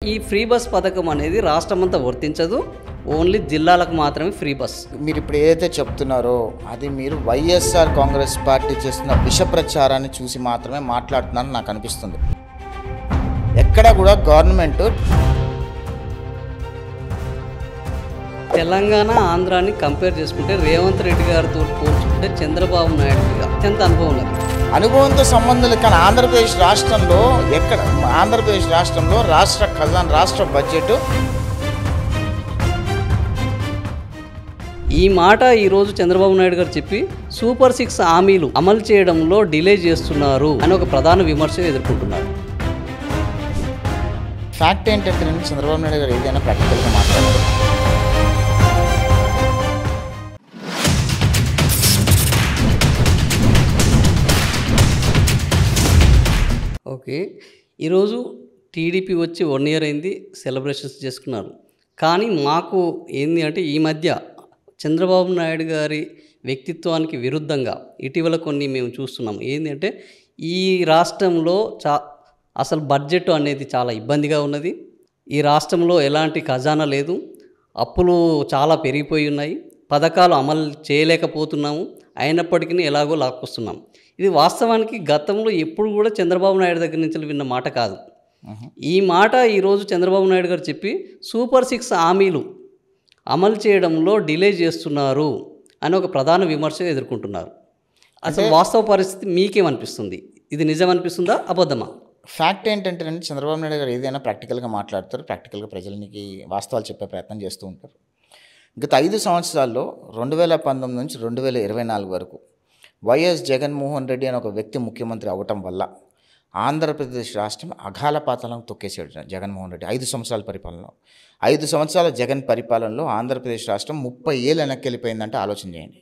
ఈ free bus పథకం అనేది రాష్ట్రమంతా వర్తించదు, ఓన్లీ జిల్లాలకు మాత్రమే ఫ్రీ బస్. మీరు ఇప్పుడు ఏదైతే చెప్తున్నారో అది మీరు వైఎస్ఆర్ కాంగ్రెస్ పార్టీ చేస్తున్న విష ప్రచారాన్ని చూసి మాత్రమే మాట్లాడుతున్నారని నాకు అనిపిస్తుంది. ఎక్కడ కూడా గవర్నమెంట్ తెలంగాణ ఆంధ్రాని కంపేర్ చేసుకుంటే రేవంత్ రెడ్డి గారితో పోల్చుకుంటే చంద్రబాబు నాయుడుకి అత్యంత అనుభవం ఉన్నది. అనుభవంతో సంబంధం లేదు. కానీ ఆంధ్రప్రదేశ్ రాష్ట్రంలో ఆంధ్రప్రదేశ్ రాష్ట్రంలో రాష్ట్ర ఖజానా రాష్ట్ర బడ్జెట్ ఈ మాట ఈరోజు చంద్రబాబు నాయుడు గారు చెప్పి సూపర్ 6 హామీలు అమలు చేయడంలో డిలే చేస్తున్నారు అని ఒక ప్రధాన విమర్శ ఎదుర్కొంటున్నారు. ఫ్యాక్ట్ ఏంటంటే చంద్రబాబు నాయుడు గారు ఏదైనా ప్రాక్టికల్గా మాట్లాడారు. ఓకే, ఈరోజు టీడీపీ వచ్చి 1 year అయింది, సెలబ్రేషన్స్ చేసుకున్నారు. కానీ మాకు ఏంది అంటే ఈ మధ్య చంద్రబాబు నాయుడు గారి వ్యక్తిత్వానికి విరుద్ధంగా ఇటీవల కొన్ని మేము చూస్తున్నాం. ఏంటి అంటే ఈ రాష్ట్రంలో అసలు బడ్జెట్ అనేది చాలా ఇబ్బందిగా ఉన్నది. ఈ రాష్ట్రంలో ఎలాంటి ఖజానా లేదు, అప్పులు చాలా పెరిగిపోయి ఉన్నాయి, పథకాలు అమలు చేయలేకపోతున్నాము, అయినప్పటికీ ఎలాగో లాక్కొస్తున్నాం. ఇది వాస్తవానికి గతంలో ఎప్పుడు కూడా చంద్రబాబు నాయుడు దగ్గర నుంచి విన్న మాట కాదు. ఈ మాట ఈరోజు చంద్రబాబు నాయుడు గారు చెప్పి సూపర్ 6 హామీలు అమలు చేయడంలో డిలే చేస్తున్నారు అని ఒక ప్రధాన విమర్శ ఎదుర్కొంటున్నారు. అసలు వాస్తవ పరిస్థితి మీకేమనిపిస్తుంది? ఇది నిజం అనిపిస్తుందా, అబద్ధమా? ఫ్యాక్ట్ ఏంటంటే చంద్రబాబు నాయుడు గారు ఏదైనా ప్రాక్టికల్గా మాట్లాడతారు, ప్రాక్టికల్గా ప్రజలకి వాస్తవాలు చెప్పే ప్రయత్నం చేస్తూ ఉంటారు. గత 5 సంవత్సరాల్లో 2019 నుంచి 2024 వరకు వైఎస్ జగన్మోహన్ రెడ్డి అనే ఒక వ్యక్తి ముఖ్యమంత్రి అవ్వటం వల్ల ఆంధ్రప్రదేశ్ రాష్ట్రం అఘాల పాతాళం తొక్కేసాడు జగన్మోహన్ రెడ్డి. 5 సంవత్సరాల పరిపాలనలో 5 సంవత్సరాల జగన్ పరిపాలనలో ఆంధ్రప్రదేశ్ రాష్ట్రం 30 ఏళ్ళు వెనక్కి వెళ్ళిపోయిందంటే ఆలోచన చేయండి.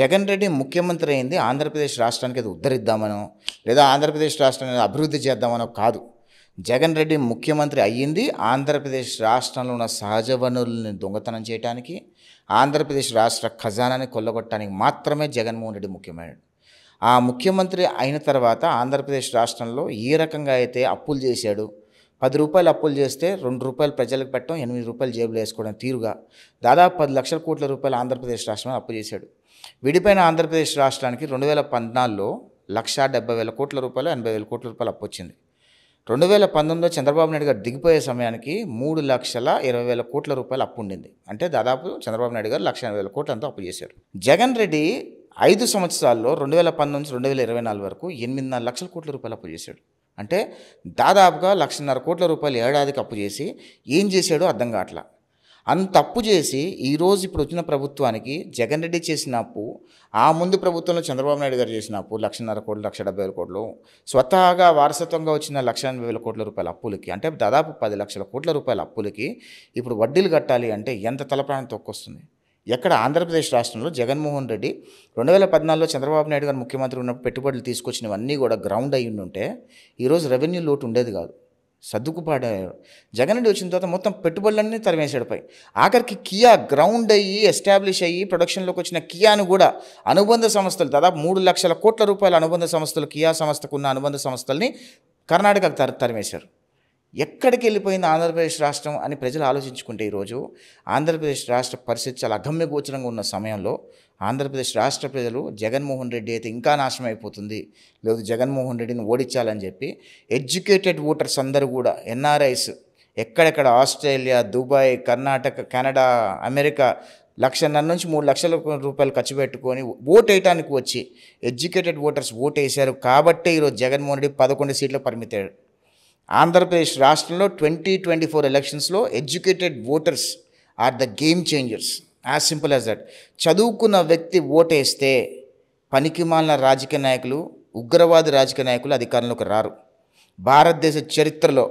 జగన్ రెడ్డి ముఖ్యమంత్రి అయింది ఆంధ్రప్రదేశ్ రాష్ట్రానికి అది ఉద్ధరిద్దామనో లేదా ఆంధ్రప్రదేశ్ రాష్ట్రాన్ని అభివృద్ధి చేద్దామనో కాదు. జగన్ రెడ్డి ముఖ్యమంత్రి అయ్యింది ఆంధ్రప్రదేశ్ రాష్ట్రంలో ఉన్న సహజ వనరుల్ని దొంగతనం చేయడానికి, ఆంధ్రప్రదేశ్ రాష్ట్ర ఖజానాని కొల్లగొట్టడానికి మాత్రమే జగన్మోహన్ రెడ్డి ముఖ్యమైనడు. ఆ ముఖ్యమంత్రి అయిన తర్వాత ఆంధ్రప్రదేశ్ రాష్ట్రంలో ఏ రకంగా అయితే అప్పులు చేశాడు, 10 రూపాయలు అప్పులు చేస్తే 2 రూపాయలు ప్రజలకు పెట్టడం, 8 రూపాయలు జేబులో వేసుకోవడం తీరుగా దాదాపు 10 లక్షల కోట్ల రూపాయలు ఆంధ్రప్రదేశ్ రాష్ట్రంలో అప్పు చేశాడు. విడిపోయిన ఆంధ్రప్రదేశ్ రాష్ట్రానికి 2014లో 1,70,000 కోట్ల రూపాయలు 80,000 కోట్ల రూపాయలు అప్పు వచ్చింది. 2019లో చంద్రబాబు నాయుడు గారు దిగిపోయే సమయానికి 3,20,000 కోట్ల రూపాయలు అప్పు ఉండింది. అంటే దాదాపు చంద్రబాబు నాయుడు గారు 1,80,000 కోట్లంతా అప్పు చేశారు. జగన్ రెడ్డి 5 సంవత్సరాల్లో 2019 నుంచి 2024 వరకు 8,5 లక్షల కోట్ల రూపాయలు అప్పు చేశాడు. అంటే దాదాపుగా 1,50,000 కోట్ల రూపాయలు ఏడాదికి అప్పు చేసి ఏం చేశాడో అర్థం కావట్లా. అంత అప్పు చేసి ఈరోజు ఇప్పుడు వచ్చిన ప్రభుత్వానికి జగన్ రెడ్డి చేసిన అప్పు, ఆ ముందు ప్రభుత్వంలో చంద్రబాబు నాయుడు గారు చేసిన అప్పు 1,50,000 కోట్లు 1,70,000 కోట్లు, స్వతహాగా వారసత్వంగా వచ్చిన 1,80,000 కోట్ల రూపాయల అప్పులకి, అంటే దాదాపు 10 లక్షల కోట్ల రూపాయల అప్పులకి ఇప్పుడు వడ్డీలు కట్టాలి అంటే ఎంత తలప్రాణం తొక్కొస్తుంది. ఎక్కడ ఆంధ్రప్రదేశ్ రాష్ట్రంలో జగన్మోహన్ రెడ్డి 2014లో చంద్రబాబు నాయుడు గారు ముఖ్యమంత్రి ఉన్నప్పుడు పెట్టుబడులు తీసుకొచ్చినవన్నీ కూడా గ్రౌండ్ అయ్యి ఉంటే ఈరోజు రెవెన్యూ లోటు ఉండేది కాదు, సర్దుకుపాడారు. జగన్ రెడ్డి వచ్చిన తర్వాత మొత్తం పెట్టుబడులన్నీ తరిమేసాడు పై. ఆఖరికి కియా గ్రౌండ్ అయ్యి ఎస్టాబ్లిష్ అయ్యి ప్రొడక్షన్లోకి వచ్చిన కియాను కూడా అనుబంధ సంస్థలు దాదాపు 3 లక్షల కోట్ల రూపాయల అనుబంధ సంస్థలు, కియా సంస్థకు ఉన్న అనుబంధ సంస్థల్ని కర్ణాటకకు తరిమేశారు. ఎక్కడికి వెళ్ళిపోయింది ఆంధ్రప్రదేశ్ రాష్ట్రం అని ప్రజలు ఆలోచించుకుంటే ఈరోజు ఆంధ్రప్రదేశ్ రాష్ట్ర పరిస్థితి చాలా అగమ్యగోచరంగా ఉన్న సమయంలో ఆంధ్రప్రదేశ్ రాష్ట్ర ప్రజలు జగన్మోహన్ రెడ్డి అయితే ఇంకా నాశనం అయిపోతుంది, లేదు జగన్మోహన్ రెడ్డిని ఓడించాలని చెప్పి ఎడ్యుకేటెడ్ ఓటర్స్ అందరూ కూడా ఎన్ఆర్ఐస్ ఎక్కడెక్కడ Australia, Dubai, Karnataka, Canada, America 1,50,000 నుంచి 3 లక్షల రూపాయలు ఖర్చు పెట్టుకొని ఓటు వేయటానికి వచ్చి ఎడ్యుకేటెడ్ ఓటర్స్ ఓటు వేశారు. కాబట్టే ఈరోజు జగన్మోహన్ రెడ్డి 11 సీట్లకు పరిమితాడు. ఆంధ్రప్రదేశ్ రాష్ట్రంలో 2024 ఎలక్షన్స్లో educated voters are the game changers, as simple as that. చదువుకున్న వ్యక్తి ఓటేస్తే పనికిమాలిన రాజకీయ నాయకులు, ఉగ్రవాది రాజకీయ నాయకులు అధికారంలోకి రారు. భారతదేశ చరిత్రలో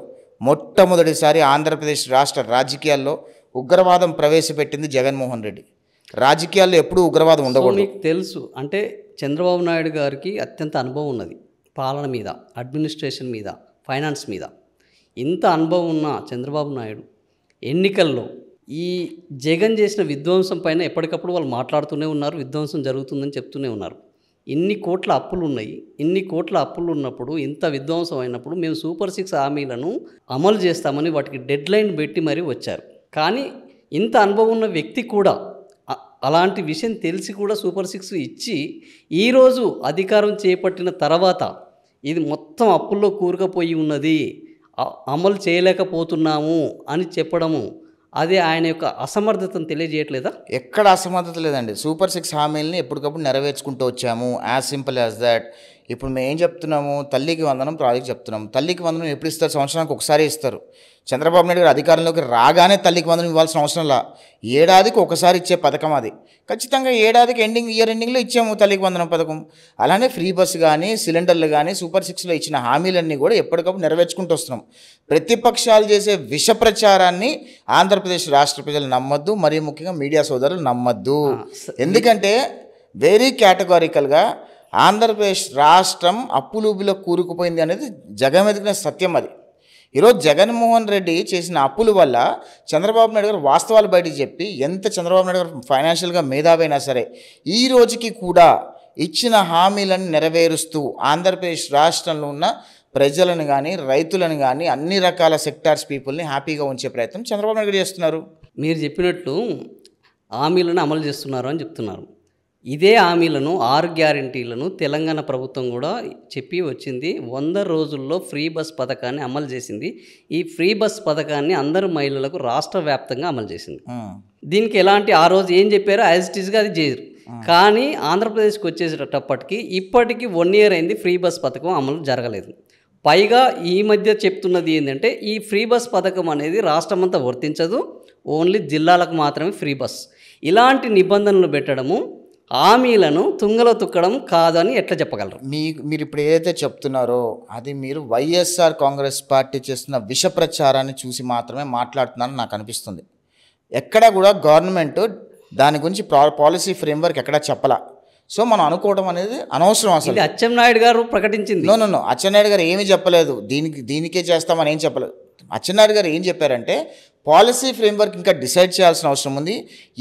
మొట్టమొదటిసారి ఆంధ్రప్రదేశ్ రాష్ట్ర రాజకీయాల్లో ఉగ్రవాదం ప్రవేశపెట్టింది జగన్మోహన్ రెడ్డి. రాజకీయాల్లో ఎప్పుడూ ఉగ్రవాదం ఉండకూడదు. మీకు తెలుసు అంటే చంద్రబాబు నాయుడు గారికి అత్యంత అనుభవం ఉన్నది పాలన మీద, అడ్మినిస్ట్రేషన్ మీద, ఫైనాన్స్ మీద. ఇంత అనుభవం ఉన్న చంద్రబాబు నాయుడు ఎన్నికల్లో ఈ జగన్ చేసిన విధ్వంసం పైన ఎప్పటికప్పుడు వాళ్ళు మాట్లాడుతూనే ఉన్నారు, విధ్వంసం జరుగుతుందని చెప్తూనే ఉన్నారు. ఇన్ని కోట్ల అప్పులు ఉన్నాయి. ఇన్ని కోట్ల అప్పులు ఉన్నప్పుడు, ఇంత విధ్వంసం అయినప్పుడు మేము సూపర్ 6 హామీలను అమలు చేస్తామని వాటికి డెడ్‌లైన్ పెట్టి మరీ వచ్చారు. కానీ ఇంత అనుభవం ఉన్న వ్యక్తి కూడా అలాంటి విషయం తెలిసి కూడా సూపర్ 6 ఇచ్చి, ఈరోజు అధికారం చేపట్టిన తర్వాత ఇది మొత్తం అప్పుల్లో కూరుకుపోయి ఉన్నది, అమలు చేయలేకపోతున్నాము అని చెప్పడము, అది ఆయన యొక్క అసమర్థతను తెలియజేయట్లేదా? ఎక్కడ అసమర్థత లేదండి. సూపర్ 6 హామీలని ఎప్పటికప్పుడు నెరవేర్చుకుంటూ వచ్చాము. As simple as that. ఇప్పుడు మేము ఏం చెప్తున్నాము, తల్లికి వందనం ప్రాజెక్ట్ చెప్తున్నాం. తల్లికి వందనం ఎప్పుడు ఇస్తారు? సంవత్సరానికి ఒకసారి ఇస్తారు. చంద్రబాబు నాయుడు గారు అధికారంలోకి రాగానే తల్లికి వందనం ఇవ్వాల్సిన అవసరంలా, ఏడాదికి ఒకసారి ఇచ్చే పథకం అది. ఖచ్చితంగా ఏడాదికి ఇయర్ ఎండింగ్లో ఇచ్చాము తల్లికి వందనం పథకం. అలానే ఫ్రీ బస్సు కానీ, సిలిండర్లు కానీ, సూపర్ 6లో ఇచ్చిన హామీలన్నీ కూడా ఎప్పటికప్పుడు నెరవేర్చుకుంటూ వస్తున్నాం. ప్రతిపక్షాలు చేసే విష ప్రచారాన్ని ఆంధ్రప్రదేశ్ రాష్ట్ర ప్రజలు నమ్మొద్దు, మరీ ముఖ్యంగా మీడియా సోదరులు నమ్మొద్దు. ఎందుకంటే వెరీ కేటగారికల్గా ఆంధ్రప్రదేశ్ రాష్ట్రం అప్పులూబిలో కూరుకుపోయింది అనేది జగమెదిగిన సత్యం. అది ఈరోజు జగన్మోహన్ రెడ్డి చేసిన అప్పుల వల్ల చంద్రబాబు నాయుడు గారు వాస్తవాలు బయటికి చెప్పి, ఎంత చంద్రబాబు నాయుడు గారు ఫైనాన్షియల్గా మేధావైనా సరే ఈ రోజుకి కూడా ఇచ్చిన హామీలను నెరవేరుస్తూ ఆంధ్రప్రదేశ్ రాష్ట్రంలో ఉన్న ప్రజలను కానీ, రైతులను కానీ, అన్ని రకాల సెక్టార్స్ పీపుల్ని హ్యాపీగా ఉంచే ప్రయత్నం చంద్రబాబు నాయుడు గారు చేస్తున్నారు. మీరు చెప్పినట్లు హామీలను అమలు చేస్తున్నారు అని చెప్తున్నారు. ఇదే హామీలను 6 గ్యారంటీలను తెలంగాణ ప్రభుత్వం కూడా చెప్పి వచ్చింది. 100 రోజుల్లో ఫ్రీ బస్ పథకాన్ని అమలు చేసింది. ఈ ఫ్రీ బస్ పథకాన్ని అందరు మహిళలకు రాష్ట్ర వ్యాప్తంగా అమలు చేసింది. దీనికి ఎలాంటి ఆ రోజు ఏం చెప్పారో యాజ్ ఇట్ ఈస్గా అది చేయరు. కానీ ఆంధ్రప్రదేశ్కి వచ్చేటప్పటికి ఇప్పటికీ 1 ఇయర్ అయింది, ఫ్రీ బస్ పథకం అమలు జరగలేదు. పైగా ఈ మధ్య చెప్తున్నది ఏంటంటే ఈ ఫ్రీ బస్ పథకం అనేది రాష్ట్రమంతా వర్తించదు, ఓన్లీ జిల్లాలకు మాత్రమే ఫ్రీ బస్. ఇలాంటి నిబంధనలు పెట్టడము, హామీలను తుంగలో తొక్కడం కాదని ఎట్లా చెప్పగలరు? మీరు ఇప్పుడు ఏదైతే చెప్తున్నారో అది మీరు వైఎస్ఆర్ కాంగ్రెస్ పార్టీ చేస్తున్న విష ప్రచారాన్ని చూసి మాత్రమే మాట్లాడుతున్నారని నాకు అనిపిస్తుంది. ఎక్కడా కూడా గవర్నమెంట్ దాని గురించి పాలసీ ఫ్రేమ్వర్క్ ఎక్కడా చెప్పలా. సో మనం అనుకోవడం అనేది అనవసరం. అసలు అచ్చెన్నాయుడు గారు ప్రకటించింది. నో అచ్చెన్నాయుడు గారు ఏమీ చెప్పలేదు, దీనికే చేస్తామని ఏం చెప్పలేదు. అచ్చెన్నాయుడు గారు ఏం చెప్పారంటే పాలసీ ఫ్రేమ్వర్క్ ఇంకా డిసైడ్ చేయాల్సిన అవసరం ఉంది,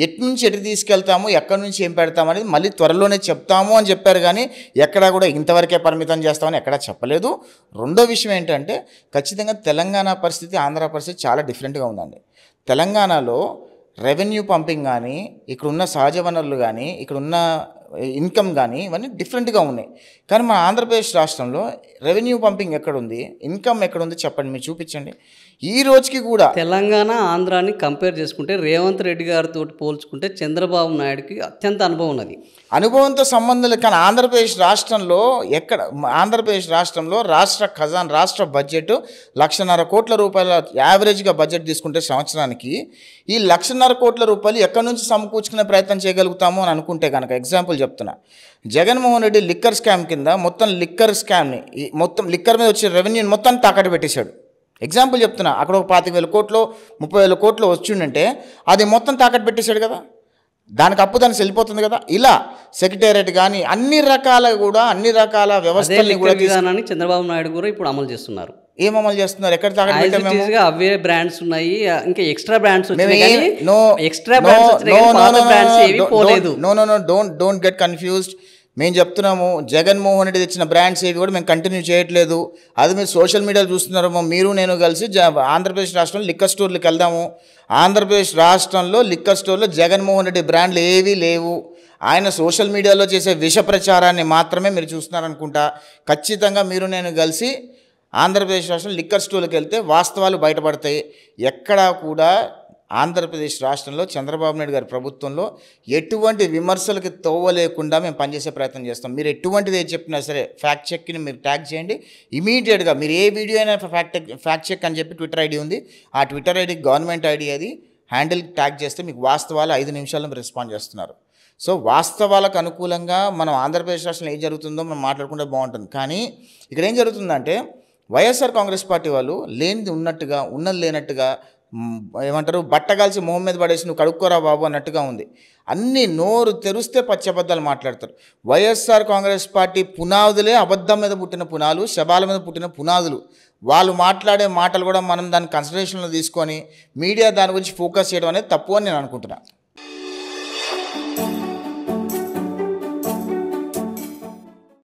ఎటు నుంచి ఎటు తీసుకెళ్తాము, ఎక్కడి నుంచి ఏం పెడతాము అనేది మళ్ళీ త్వరలోనే చెప్తాము అని చెప్పారు. కానీ ఎక్కడా కూడా ఇంతవరకే పరిమితం చేస్తామని ఎక్కడా చెప్పలేదు. రెండో విషయం ఏంటంటే ఖచ్చితంగా తెలంగాణ పరిస్థితి, ఆంధ్ర పరిస్థితి చాలా డిఫరెంట్గా ఉందండి. తెలంగాణలో రెవెన్యూ పంపింగ్ కానీ, ఇక్కడున్న సహజ వనరులు కానీ, ఇక్కడున్న ఇన్కమ్ కానీ ఇవన్నీ డిఫరెంట్గా ఉన్నాయి. కానీ మన ఆంధ్రప్రదేశ్ రాష్ట్రంలో రెవెన్యూ పంపింగ్ ఎక్కడుంది, ఇన్కమ్ ఎక్కడుంది చెప్పండి, మీరు చూపించండి. ఈ రోజుకి కూడా తెలంగాణ ఆంధ్రాని కంపేర్ చేసుకుంటే రేవంత్ రెడ్డి గారితో పోల్చుకుంటే చంద్రబాబు నాయుడుకి అత్యంత అనుభవం ఉన్నది. అనుభవంతో సంబంధం లేదు. కానీ ఆంధ్రప్రదేశ్ రాష్ట్రంలో రాష్ట్ర ఖజానా, రాష్ట్ర బడ్జెట్ 1,50,000 కోట్ల రూపాయల యావరేజ్గా బడ్జెట్ తీసుకుంటే సంవత్సరానికి ఈ 1,50,000 కోట్ల రూపాయలు ఎక్కడి నుంచి సమకూర్చుకునే ప్రయత్నం చేయగలుగుతాము అని అనుకుంటే కనుక, ఎగ్జాంపుల్ చెప్తున్నా, జగన్మోహన్ రెడ్డి లిక్కర్ స్కామ్ కింద మొత్తం లిక్కర్ స్కామ్ని, మొత్తం లిక్కర్ మీద వచ్చే రెవెన్యూని మొత్తం తాకట్టు పెట్టేశాడు. ఎగ్జాంపుల్ చెప్తున్నా, అక్కడ ఒక 25,000 కోట్లు 30,000 కోట్లు వచ్చిండంటే అది మొత్తం తాకట్టు పెట్టేశాడు కదా, దానికి అప్పు దానికి వెళ్ళిపోతుంది కదా. ఇలా సెక్రటేరియట్ కానీ అన్ని రకాల వ్యవస్థల్ని కూడా విధానాన్ని చంద్రబాబు నాయుడు కూడా ఇప్పుడు అమలు చేస్తున్నారు. ఏం అమలు చేస్తున్నారు? ఎక్కడ తాకట్టు పెట్టాము? అవే బ్రాండ్స్ ఉన్నాయి, ఇంకా extra brands don't get confused. మేము చెప్తున్నాము జగన్మోహన్ రెడ్డి తెచ్చిన బ్రాండ్స్ ఏవి కూడా మేము కంటిన్యూ చేయట్లేదు. అది మీరు సోషల్ మీడియాలో చూస్తున్నారేమో. మీరు నేను కలిసి ఆంధ్రప్రదేశ్ రాష్ట్రంలో లిక్కర్ స్టోర్లకు వెళ్దాము. ఆంధ్రప్రదేశ్ రాష్ట్రంలో లిక్కర్ స్టోర్లో జగన్మోహన్ రెడ్డి బ్రాండ్లు ఏవీ లేవు. ఆయన సోషల్ మీడియాలో చేసే విష ప్రచారాన్ని మాత్రమే మీరు చూస్తున్నారనుకుంటా. ఖచ్చితంగా మీరు నేను కలిసి ఆంధ్రప్రదేశ్ రాష్ట్రంలో లిక్కర్ స్టోర్లకు వెళ్తే వాస్తవాలు బయటపడతాయి. ఎక్కడా కూడా ఆంధ్రప్రదేశ్ రాష్ట్రంలో చంద్రబాబు నాయుడు గారి ప్రభుత్వంలో ఎటువంటి విమర్శలకి తోవలేకుండా మేము పనిచేసే ప్రయత్నం చేస్తాం. మీరు ఎటువంటిది ఏది చెప్పినా సరే ఫ్యాక్ట్ చెక్ని మీరు ట్యాగ్ చేయండి. ఇమీడియట్గా మీరు ఏ వీడియో అయినా ఫ్యాక్ట్ చెక్ అని చెప్పి ట్విట్టర్ ఐడి ఉంది, ఆ ట్విట్టర్ ఐడి గవర్నమెంట్ ఐడి, అది హ్యాండిల్ ట్యాగ్ చేస్తే మీకు వాస్తవాలు 5 నిమిషాల్లో రెస్పాండ్ చేస్తున్నారు. సో వాస్తవాలకు అనుకూలంగా మనం ఆంధ్రప్రదేశ్ రాష్ట్రంలో ఏం జరుగుతుందో మనం మాట్లాడుకుంటే బాగుంటుంది. కానీ ఇక్కడ ఏం జరుగుతుందంటే వైఎస్ఆర్ కాంగ్రెస్ పార్టీ వాళ్ళు లేనిది ఉన్నట్టుగా, ఉన్నది లేనట్టుగా, ఏమంటారు, బట్టగాల్చి మొహం మీద పడేసి నువ్వు కడుక్కోరా బాబు అన్నట్టుగా ఉంది. అన్నీ నోరు తెరిస్తే పచ్చబద్దాలు మాట్లాడతారు. వైఎస్ఆర్ కాంగ్రెస్ పార్టీ పునాదులే అబద్ధం మీద పుట్టిన పునాలు, శబాల మీద పుట్టిన పునాదులు. వాళ్ళు మాట్లాడే మాటలు కూడా మనం దాన్ని కన్సిడరేషన్లో తీసుకొని మీడియా దాని గురించి ఫోకస్ చేయడం అనేది తప్పు అని నేను అనుకుంటున్నాను.